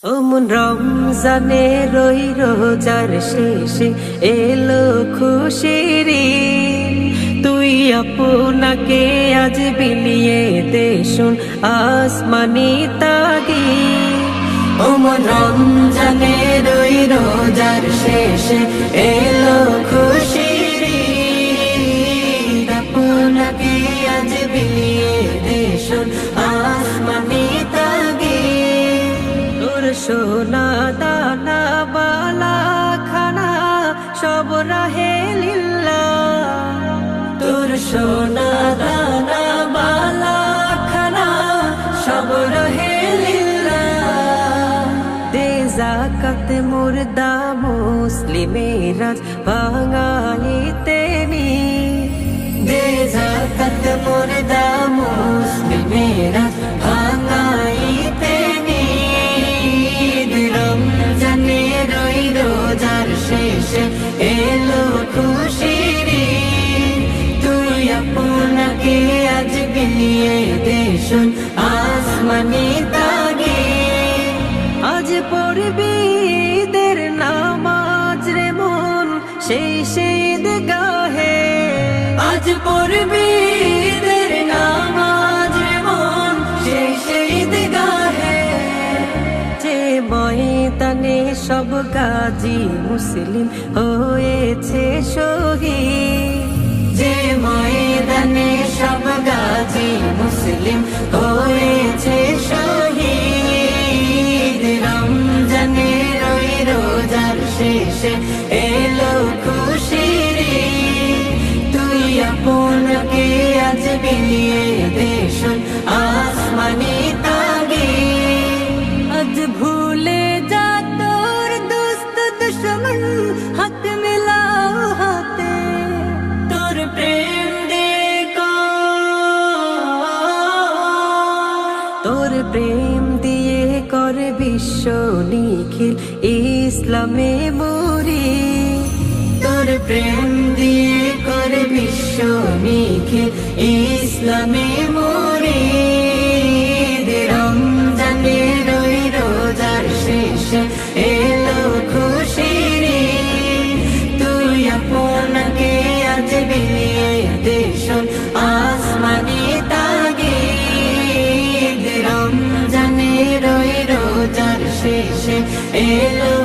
ওমন রমজানে রই রোজার শেষে এলো খুশির ঈদ। তুই আপনাকে আজ বিলিয়ে দে শুন আসমানি তাগীদ। ওমন রমজানে রই রোজার শেষে এলো খুশির ঈদ। আপনাকে আজ বিলিয়ে দে শুন আসমানি তাগীদ। তোর সোনা দানা বালা খানা সব রাহে লিল্লাহ। তোর সোনা দানা বালা খানা সব রাহে লিল্লাহ। দে যাকাত মুর্দা মুসলিমেরাজ ভাঙাইতে নি। দে যাকাত মুর্দা মুসলিমেরাজ ভাঙাইতে নি। রমজানে রই রোজার শেষে এলো খুশির ঈদ। তুই আপনাকে আজ বিলিয়ে দে শুন আসমানি তাগীদ। আজ পড়বি ঈদের নামাজ রে মন সেই ঈদগাহে। আজ পড়বি ঈদের নামাজ রে মন সেই ঈদগাহে। যে ময়দানে সব গাজী মুসলিম হয়েছে শহীদ। যে ময়দানে সব গাজী মুসলিম হয়েছে শহীদ। রমজানে রই রোজার শেষে এলো খুশির ঈদ। তুই আপনাকে আজ বিলিয়ে দে শুন আসমানি তাগীদ। আজ ভুলে যা তোর দোস্ত দুশ্মন হাত মিলাও হাতে। তোর প্রেম দে তোর প্রেম দিয়ে করে বিশ্ব নিখিল ইসলামে মরি। তোর প্রেম দিয়ে করে বিশ্ব নিখিল ইসলামে মরি। রমজানে রই রোজার শেষে এলো খুশির ঈদ। তুই আপনাকে আজ বিলিয়ে দে শুন আসমানি তাগীদ। রমজানে রই রোজার শেষে এলো